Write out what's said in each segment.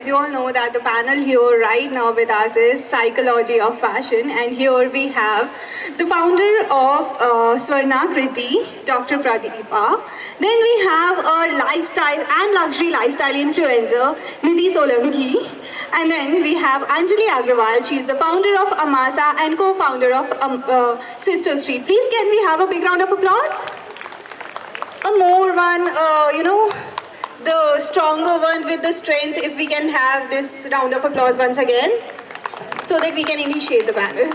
You all know that the panel here right now with us is Psychology of Fashion, and here we have the founder of Swarnakriti, Dr. Pradeepa. Then we have a lifestyle and luxury lifestyle influencer, Nidhi Solanki. And then we have Anjali Agrawal. She is the founder of Amasa and co-founder of Sister Street. Please, can we have a big round of applause? A more one, the stronger one with the strength, if we can have this round of applause once again, so that we can initiate the panel.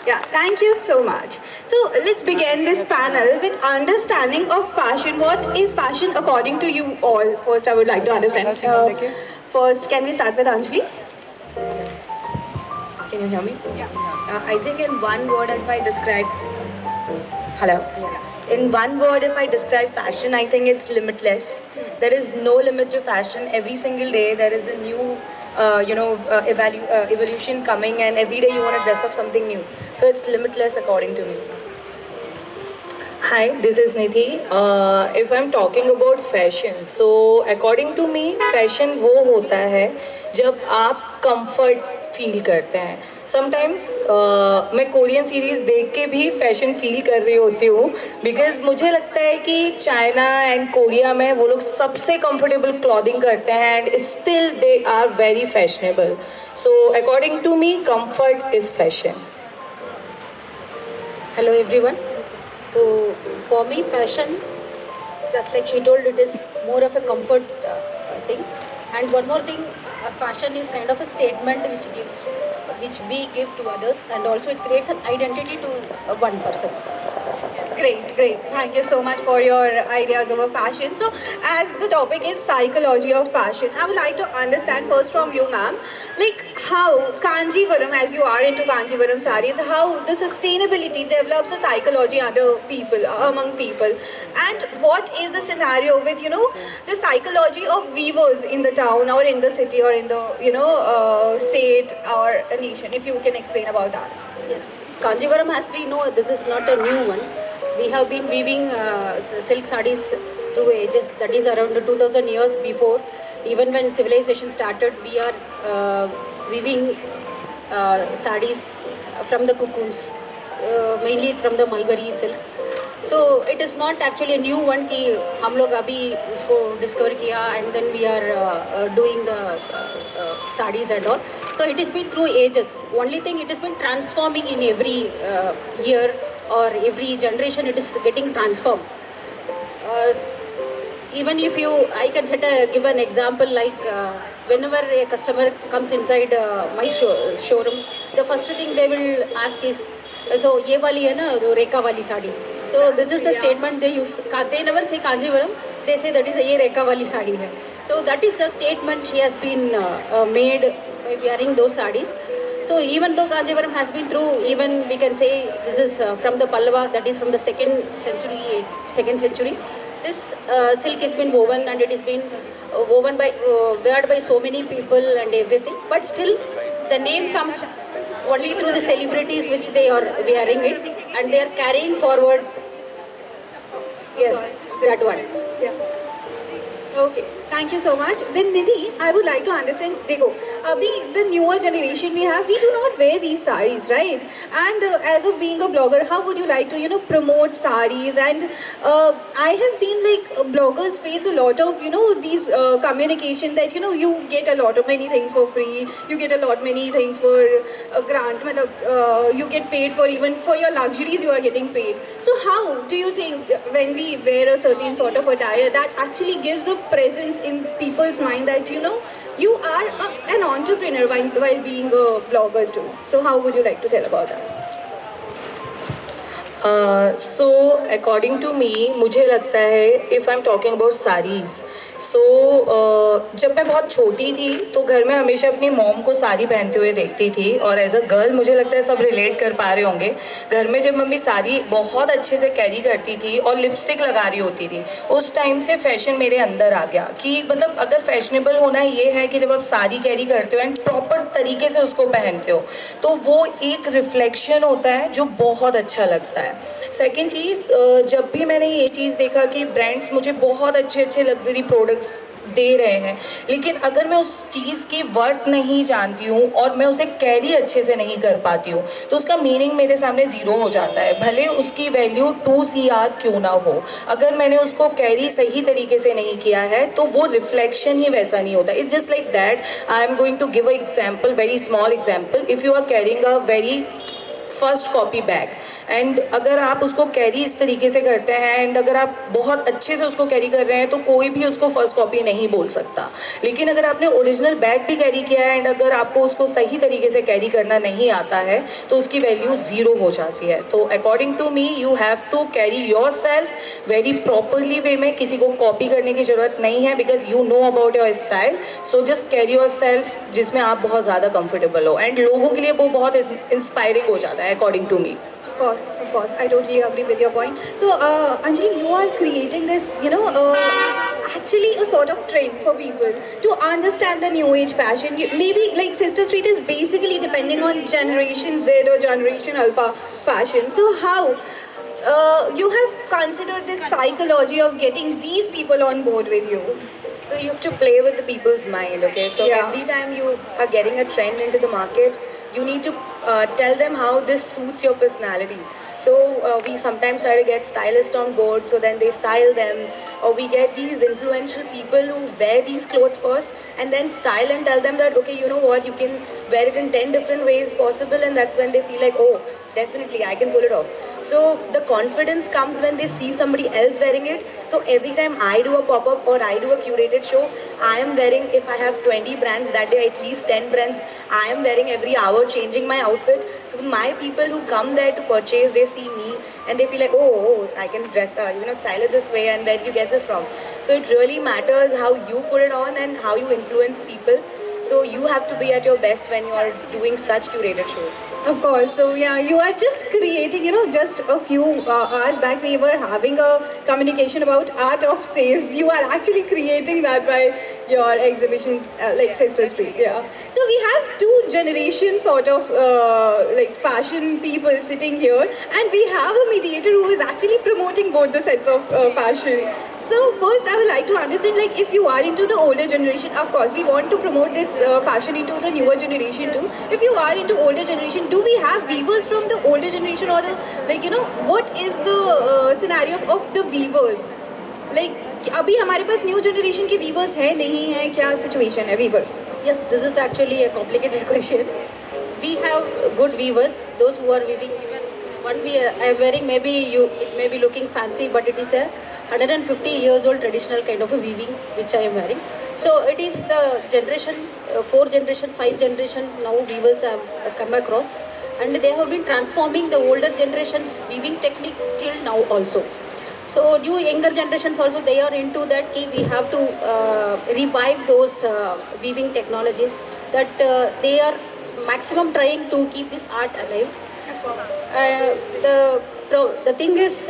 Yeah, thank you so much. So let's begin this panel with understanding of fashion. What is fashion according to you all? First, I would like to understand. First, can we start with Anjali? Can you hear me? Yeah. I think in one word, if I describe... Hello? Yeah. In one word, if I describe fashion, I think it's limitless. There is no limit to fashion. Every single day, there is a new, evolution coming, and every day you want to dress up something new. So it's limitless according to me. Hi, this is Nidhi. If I'm talking about fashion, so according to me, fashion वो होता है जब आप comfort feel करते हैं. Sometimes मैं Korean series देख के भी फैशन फील कर रही होती हूँ, बिकॉज मुझे लगता है कि चाइना एंड कोरिया में वो लोग सबसे कंफर्टेबल क्लॉथिंग करते हैं and still they are very fashionable. So according to me comfort is fashion. Hello everyone. So for me fashion, just like she told, it is more of a comfort thing. And one more thing, fashion is kind of a statement which we give to others, and also it creates an identity to one person. Great, great. Thank you so much for your ideas over fashion. So, as the topic is psychology of fashion, I would like to understand first from you, ma'am, like how Kanjivaram, as you are into Kanjivaram sarees, how the sustainability develops a psychology among people, and what is the scenario with the psychology of weavers in the town or in the city or in the state or a nation. If you can explain about that. Yes, Kanjivaram, as we know, this is not a new one. We have been weaving silk sarees through ages, that is around 2000 years before. Even when civilization started, we are weaving sarees from the cocoons, mainly from the mulberry silk. So it is not actually a new one कि हम लोग अभी उसको discover किया and then we are doing the sarees and all. So it has been through ages. Only thing, it has been transforming in every year or every generation. It is getting transformed. Even if I can give an example, like whenever a customer comes inside my showroom, the first thing they will ask is, so ये वाली है ना, वो रेखा वाली sari. So this is the statement they use. They never say Kanjivaram. They say that is ये रेखा वाली साड़ी है. So that is the statement she has been made by wearing those sarees. So even though Kanjivaram has been through, even we can say this is from the Pallava, that is from the second century. This silk has been woven, and it has been woven by weared by so many people and everything. But still, the name comes only through the celebrities which they are wearing it, and they are carrying forward. Yes, that one. Yeah. Okay, thank you so much. Then Nidhi, I would like to understand, Dekho, being the newer generation we have, we do not wear these sarees, right? And as of being a blogger, how would you like to, promote sarees? And I have seen like bloggers face a lot of, these communication that, you get a lot of many things for free, you get a lot many things for a grant, you get paid for even for your luxuries you are getting paid. So how do you think when we wear a certain sort of attire that actually gives a presence in people's mind that you are an entrepreneur while being a blogger too? So how would you like to tell about that? So according to me, मुझे लगता है if I'm talking about sarees, so जब मैं बहुत छोटी थी तो घर में हमेशा अपनी मॉम को साड़ी पहनते हुए देखती थी, और एज अ गर्ल मुझे लगता है सब रिलेट कर पा रहे होंगे. घर में जब मम्मी साड़ी बहुत अच्छे से कैरी करती थी और लिपस्टिक लगा रही होती थी, उस टाइम से फैशन मेरे अंदर आ गया कि मतलब अगर फैशनेबल होना ये है कि जब आप साड़ी कैरी करते हो एंड प्रॉपर तरीके से उसको पहनते हो तो वो एक रिफ्लेक्शन होता है जो बहुत अच्छा लगता है. सेकेंड चीज़, जब भी मैंने ये चीज़ देखा कि ब्रांड्स मुझे बहुत अच्छे अच्छे लग्जरी प्रोडक्ट्स दे रहे हैं, लेकिन अगर मैं उस चीज़ की वर्थ नहीं जानती हूँ और मैं उसे कैरी अच्छे से नहीं कर पाती हूँ तो उसका मीनिंग मेरे सामने ज़ीरो हो जाता है, भले उसकी वैल्यू 2 CR क्यों ना हो। अगर मैंने उसको कैरी सही तरीके से नहीं किया है तो वो रिफ्लेक्शन ही वैसा नहीं होता। It's just like that. I am going to give a example, very small example. If you are carrying a very first copy bag and अगर आप उसको कैरी इस तरीके से करते हैं एंड अगर आप बहुत अच्छे से उसको कैरी कर रहे हैं तो कोई भी उसको फर्स्ट कॉपी नहीं बोल सकता। लेकिन अगर आपने ओरिजिनल बैग भी कैरी किया है एंड अगर आपको उसको सही तरीके से कैरी करना नहीं आता है तो उसकी वैल्यू ज़ीरो हो जाती है। तो according to me you have to carry yourself very properly way में। किसी को कॉपी करने की ज़रूरत नहीं है because you know about your style. So just carry yourself जिसमें आप बहुत ज़्यादा कंफर्टेबल हो एंड लोगों के लिए वो बहुत इंस्पायरिंग हो जाता है according to me. Of course, I totally agree with your point. So, Anjali, you are creating this, actually a sort of trend for people to understand the new age fashion. Maybe like Sister Street is basically depending on Generation Z or Generation Alpha fashion. So, how you have considered this psychology of getting these people on board with you? So you have to play with the people's mind, okay? So Yeah. every time you are getting a trend into the market, you need to tell them how this suits your personality. So we sometimes try to get stylists on board, so then they style them, or we get these influential people who wear these clothes first and then style and tell them that, okay, you know what, you can wear it in 10 different ways possible, and that's when they feel like, oh, definitely I can pull it off. So the confidence comes when they see somebody else wearing it. So every time I do a pop-up or I do a curated show, I am wearing, if I have 20 brands that day, at least 10 brands I am wearing every hour, changing my outfit. So my people who come there to purchase, they see me and they feel like, oh, I can dress, style it this way, and where do you get this from? So it really matters how you put it on and how you influence people. So you have to be at your best when you are doing such curated shows. Of course. So yeah, you are just creating, just a few hours back we were having a communication about art of sales. You are actually creating that by your exhibitions, like Sister Street. Yeah. So we have two generations sort of like fashion people sitting here, and we have a mediator who is actually promoting both the sets of fashion. So first I would like to understand, like, if you are into the older generation, of course we want to promote this fashion into the newer generation too. If you are into older generation, do we have weavers from the older generation, or the, like, what is the scenario of the weavers? Like, अभी हमारे पास new generation के viewers है नहीं है, क्या situation है viewers? Yes, this is actually a complicated question. We have good weavers, those who are weaving. Even one we I am wearing, maybe it may be looking fancy, but it is a 150 years old traditional kind of a weaving which I am wearing. So it is the generation, 4 generation, 5 generation now weavers have come across, and they have been transforming the older generation's weaving technique till now also. So new younger generations also, they are into that key. We have to revive those weaving technologies that they are maximum trying to keep this art alive. Of course. The thing is,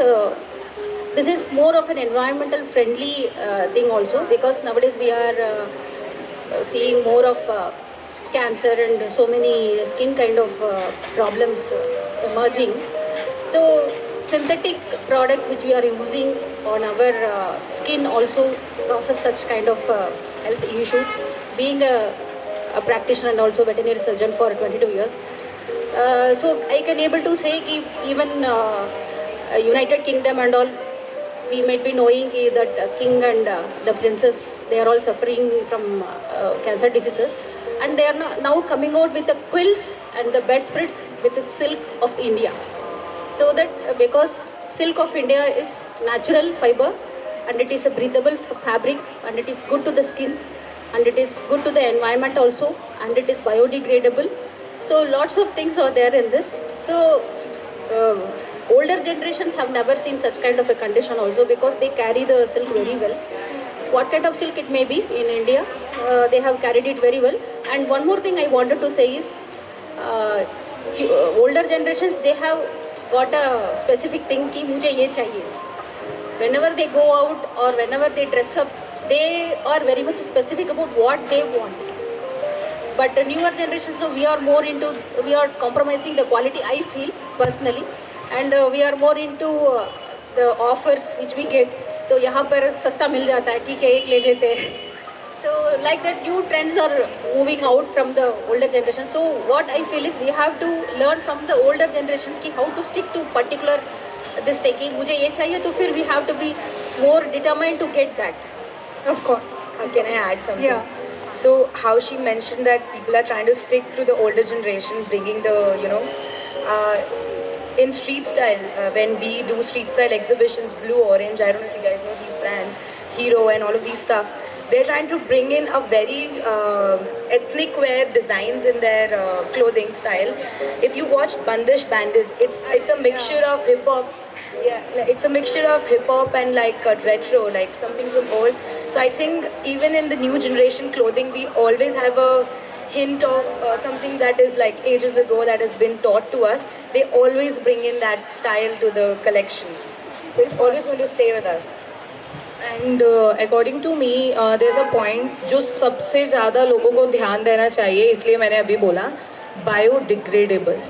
this is more of an environmental friendly thing also, because nowadays we are seeing more of cancer and so many skin kind of problems emerging. So synthetic products which we are using on our skin also causes such kind of health issues. Being a practitioner and also veterinary surgeon for 22 years, so I can able to say कि even United Kingdom and all, we might be knowing that king and the princess, they are all suffering from cancer diseases, and they are now coming out with the quilts and the bedspreads with the silk of India. So that because silk of India is natural fiber, and it is a breathable fabric, and it is good to the skin, and it is good to the environment also, and it is biodegradable. So lots of things are there in this. So older generations have never seen such kind of a condition also, because they carry the silk very well. What kind of silk it may be in India, they have carried it very well. And one more thing I wanted to say is, older generations, they have got a specific thing कि मुझे ये चाहिए. Whenever they go out or whenever they dress up, they are very much specific about what they want. But the newer generations now, we are compromising the quality, I feel personally, and we are more into the offers which we get. तो यहाँ पर सस्ता मिल जाता है, ठीक है एक ले लेते हैं. So like that new trends are moving out from the older generation. So what I feel is we have to learn from the older generations ki how to stick to particular this thing कि मुझे ये चाहिए तो फिर we have to be more determined to get that. Of course. Can I add something? Yeah. So how she mentioned that people are trying to stick to the older generation, bringing the, in street style, when we do street style exhibitions, Blue, Orange, I don't know if you guys know these brands, Hero and all of these stuff, they're trying to bring in a very ethnic wear designs in their clothing style. If you watch Bandish Bandit, it's a mixture of hip hop. Yeah, like, it's a mixture of hip hop and like retro, like something from old. So I think even in the new generation clothing, we always have a hint of something that is like ages ago that has been taught to us. They always bring in that style to the collection. So it's always going to stay with us. And according to me there is a point जो सबसे ज़्यादा लोगों को ध्यान देना चाहिए, इसलिए मैंने अभी बोला बायोडिग्रेडेबल.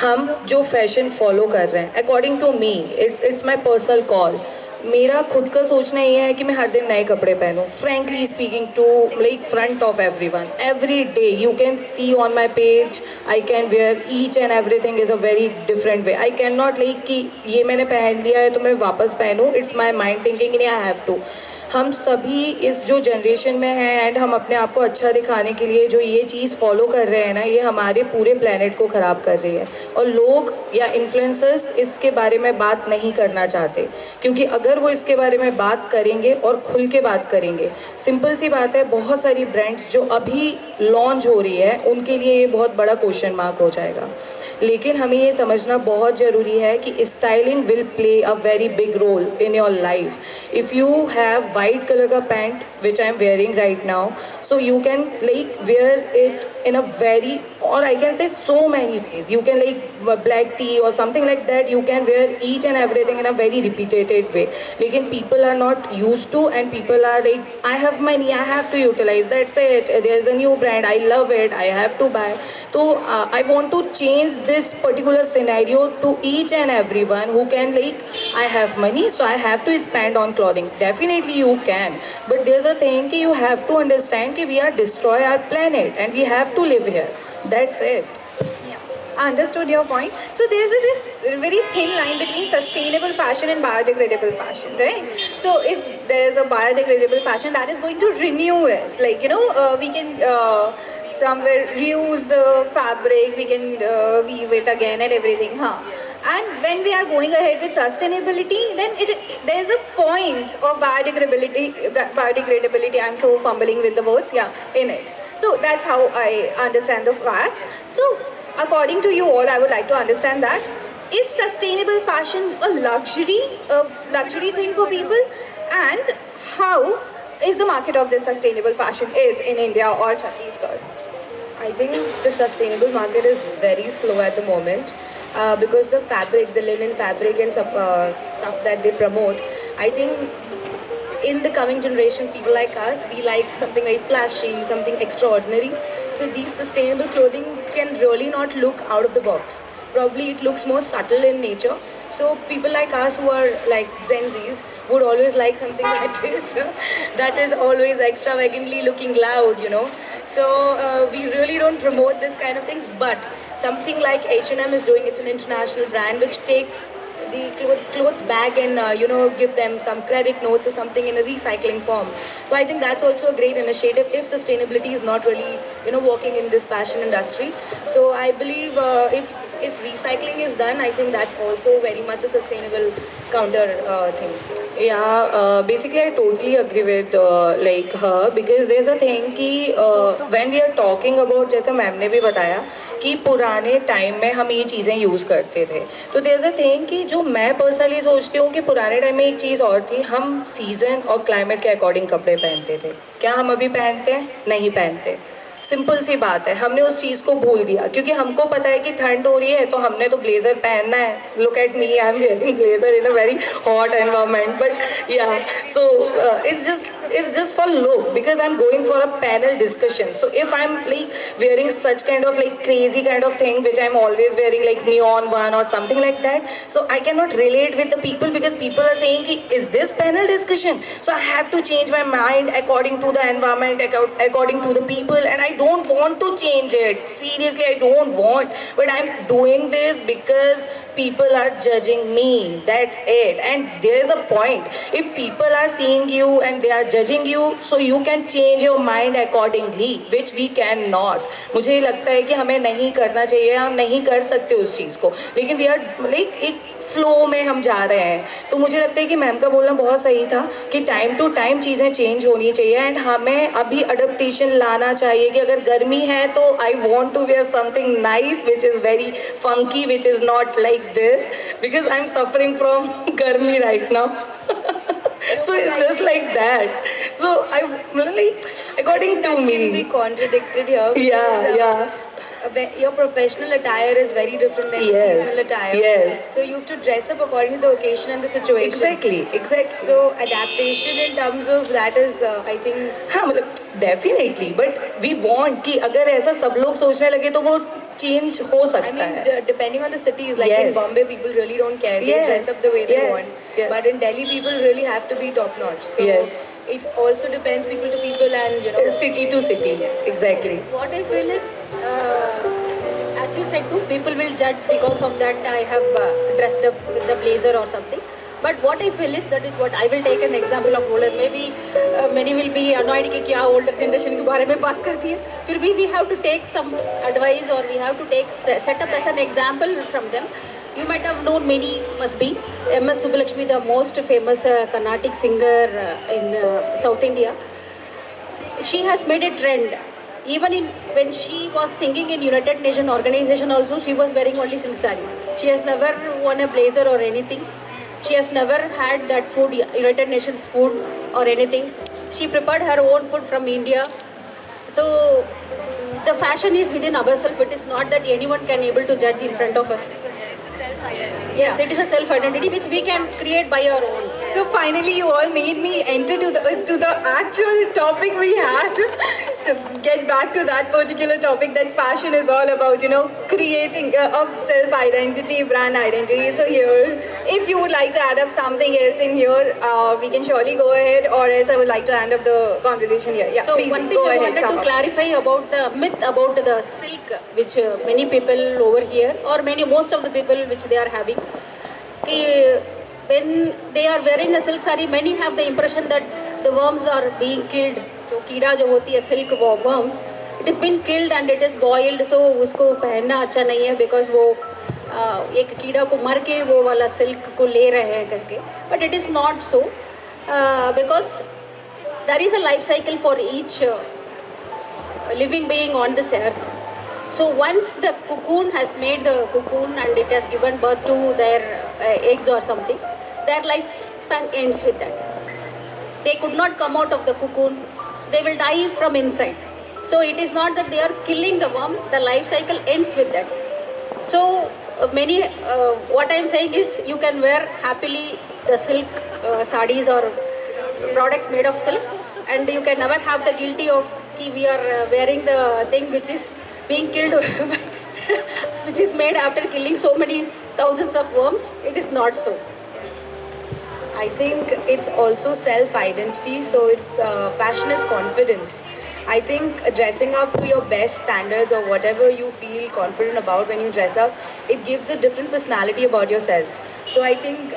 हम जो फैशन फॉलो कर रहे हैं, according to me, it's my personal call. मेरा खुद का सोचना ये है कि मैं हर दिन नए कपड़े पहनूं. Frankly speaking, to like front of everyone, every day you can see on my page I can wear each and everything is a very different way. I can not like कि ये मैंने पहन लिया है तो मैं वापस पहनूं. It's my mind thinking in I have to. हम सभी इस जो जनरेशन में हैं एंड हम अपने आप को अच्छा दिखाने के लिए जो ये चीज़ फॉलो कर रहे हैं ना, ये हमारे पूरे प्लेनेट को ख़राब कर रही है. और लोग या इन्फ्लुएंसर्स इसके बारे में बात नहीं करना चाहते, क्योंकि अगर वो इसके बारे में बात करेंगे और खुल के बात करेंगे, सिंपल सी बात है, बहुत सारी ब्रांड्स जो अभी लॉन्च हो रही है उनके लिए ये बहुत बड़ा क्वेश्चन मार्क हो जाएगा. लेकिन हमें ये समझना बहुत ज़रूरी है कि styling will play a very big role in your life. If you have white colour का pant which I am wearing right now, so you can like wear it in a very, or I can say so many ways. You can like black tea or something like that, you can wear each and everything in a very repeated way. Lekin people are not used to, and people are like, I have money, I have to utilize, that's it, there's a new brand, I love it, I have to buy. So I want to change this particular scenario to each and everyone who can like, I have money so I have to spend on clothing. Definitely you can, but there's a thing कि you have to understand कि we are destroy our planet and we have to live here. That's it. Understood your point. So there's this very thin line between sustainable fashion and biodegradable fashion, right? So if there is a biodegradable fashion, that is going to renew it. Like, we can somewhere reuse the fabric, we can weave it again and everything, And when we are going ahead with sustainability, then there's a point of biodegradability. I'm so fumbling with the words, in it. So that's how I understand the fact. So according to you all, I would like to understand that, is sustainable fashion a luxury thing for people? And how is the market of this sustainable fashion is in India or Chhattisgarh? I think the sustainable market is very slow at the moment. Because the fabric, the linen fabric and stuff that they promote, I think in the coming generation, people like us, we like something very flashy, something extraordinary. So these sustainable clothing can really not look out of the box. Probably it looks more subtle in nature. So people like us who are like Gen Zs would always like something that is always extravagantly looking loud, So we really don't promote this kind of things, but something like H&M is doing, it's an international brand which takes the clothes back and give them some credit notes or something in a recycling form. So I think that's also a great initiative if sustainability is not really working in this fashion industry. So I believe if recycling is done, I think that's also very much a sustainable counter thing. Yeah, basically I totally agree with like her, because there's a thing कि when we are talking about, जैसे ma'am ने भी बताया कि पुराने time में हम ये चीज़ें यूज़ करते थे, तो there's a thing कि जो मैं पर्सनली सोचती हूँ कि पुराने टाइम में एक चीज़ और थी, हम सीज़न और क्लाइमेट के अकॉर्डिंग कपड़े पहनते थे. क्या हम अभी पहनते हैं? नहीं पहनते. सिंपल सी बात है, हमने उस चीज़ को भूल दिया, क्योंकि हमको पता है कि ठंड हो रही है तो हमने तो ब्लेजर पहनना है. Look at me, I am wearing blazer in a very hot environment, but yeah so it's just it's just for look, because I'm going for a panel discussion. So if I'm like wearing such kind of like crazy kind of thing, which I'm always wearing, like neon one or something like that, so I cannot relate with the people, because people are saying ki, is this panel discussion? So I have to change my mind according to the environment, according to the people, and I don't want to change it. Seriously, I don't want. But I'm doing this because people are judging me. That's it. And there's a point. If people are seeing you and they are judging you, so you can change your mind accordingly, which we cannot. मुझे लगता है कि हमें नहीं करना चाहिए, हम नहीं कर सकते उस चीज़ को, लेकिन वी आर लाइक एक फ्लो में हम जा रहे हैं. तो मुझे लगता है कि मैम का बोलना बहुत सही था कि टाइम टू टाइम चीज़ें चेंज होनी चाहिए, एंड हमें अभी अडप्टेशन लाना चाहिए कि अगर गर्मी है तो I want to wear something nice which is very funky, which is not like this, because I'm suffering from garmi right now. So it's just like that. So I really, according to me, Can be contradicted here. yeah, because, yeah. Your professional attire is very different than your Yes, seasonal attire. yes. So you have to dress up according to the occasion and the situation. Exactly. So adaptation in terms of that is, I think. हाँ मतलब definitely, but we want कि अगर ऐसा सब लोग सोचने लगे तो वो change हो I सकता mean, है. depending on the cities, like in Yes. Bombay, people really don't care. They Yes. dress up the way they Yes. want. Yes. But in Delhi, people really have to be top notch. So Yes. it also depends people to people, and you know. City to city, exactly. What I feel is, as you said too, people will judge because of that I have dressed up with the blazer or something. But what I feel is, that is what I will take an example of older. Maybe many will be annoyed कि क्या older generation के बारे में बात करती है. फिर भी we have to take some advice, or we have to take set up as an example from them. You might have known many, must be M.S. Subbulakshmi, the most famous Carnatic singer in South India. She has made a trend. Even when she was singing in United Nations organization also, she was wearing only silk saree. She has never worn a blazer or anything. She has never had that food, United Nations food or anything. She prepared her own food from India. So the fashion is within ourselves. It is not that anyone can able to judge in front of us. Yes, it is a self-identity which we can create by our own. So finally, you all made me enter to the actual topic we had to get back to that particular topic, that fashion is all about, you know, creating of self-identity, brand identity. So here, if you would like to add up something else in here, we can surely go ahead, or else I would like to end up the conversation here. Yeah, So please one thing go I ahead, wanted to Sama. clarify about the myth about the silk, which many people over here, or most of the people which they are having, कि when they are wearing a silk saree, many have the impression that the worms are being killed. जो कीड़ा जो होती है silk worms, it is been killed and it is boiled, so उसको पहनना अच्छा नहीं है, because वो एक कीड़ा को मर के वो वाला silk को ले रहे हैं करके. But it is not so, because there is a life cycle for each living being on this earth. So once the cocoon has made the cocoon and it has given birth to their eggs or something, their lifespan ends with that. They could not come out of the cocoon. They will die from inside. So it is not that they are killing the worm. The life cycle ends with that. So many, what I am saying is, you can wear happily the silk sarees or products made of silk, and you can never have the guilty of कि we are wearing the thing which is being killed which is made after killing so many thousands of worms. It is not so. I think it's also self-identity, so it's fashion is confidence. I think dressing up to your best standards, or whatever you feel confident about when you dress up, it gives a different personality about yourself. So I think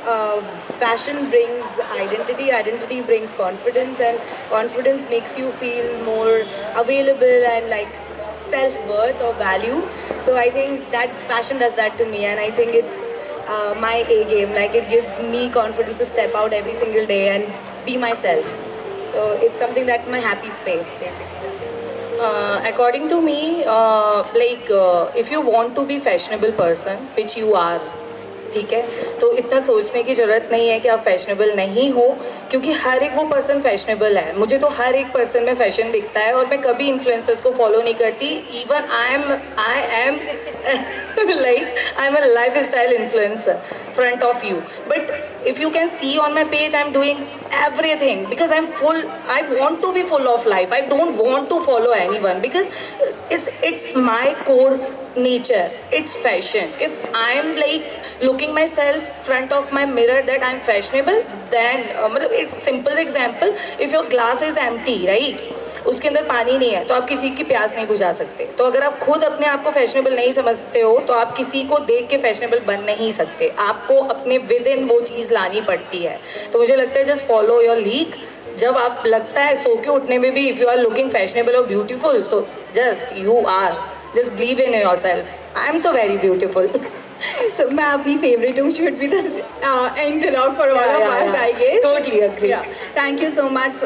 fashion brings identity brings confidence, and confidence makes you feel more available and like self-worth or value. So I think that fashion does that to me, and I think it's my A game. Like, it gives me confidence to step out every single day and be myself. So it's something that my happy space, basically. According to me, if you want to be fashionable person, which you are, ठीक है, तो इतना सोचने की ज़रूरत नहीं है कि आप फैशनेबल नहीं हो, क्योंकि हर एक वो पर्सन फैशनेबल है. मुझे तो हर एक पर्सन में फैशन दिखता है, और मैं कभी इन्फ्लुएंसर्स को फॉलो नहीं करती. Even I am like I'm a lifestyle influencer front of you, but if you can see on my page, I'm doing everything because I'm full. I want to be full of life. I don't want to follow anyone because it's my core nature. It's fashion. If I'm like looking myself front of my mirror that I'm fashionable, then it's simple example. If your glass is empty, right? उसके अंदर पानी नहीं है तो आप किसी की प्यास नहीं बुझा सकते. तो अगर आप खुद अपने आप को फैशनेबल नहीं समझते हो तो आप किसी को देख के फैशनेबल बन नहीं सकते. आपको अपने विद इन वो चीज़ लानी पड़ती है. तो मुझे लगता है जस्ट फॉलो योर लीक. जब आप लगता है सो के उठने में भी if you are looking fashionable और beautiful, so just you are, just believe in yourself. I am तो वेरी ब्यूटीफुल. So, मैं अपनी favorite too should be the end dialogue for all of us, I guess. Totally agree. Yeah. Thank you so much,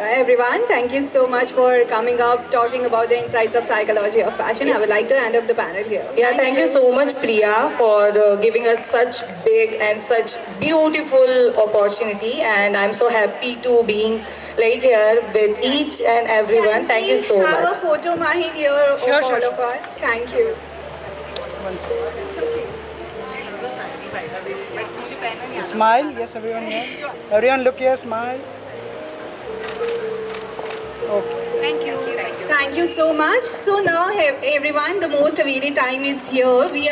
everyone. Thank you so much for coming up, talking about the insights of psychology of fashion. I would like to end up the panel here. Yeah, thank you so much, Priya, for giving us such big and such beautiful opportunity. And I'm so happy to being like here with each and everyone. Thank you so Have a much. photo, Mahin, here of all of us. Thank you. Smile, yes, everyone here. Everyone look here, smile. Okay. Thank you so much. So now, everyone, the most awaited time is here. We are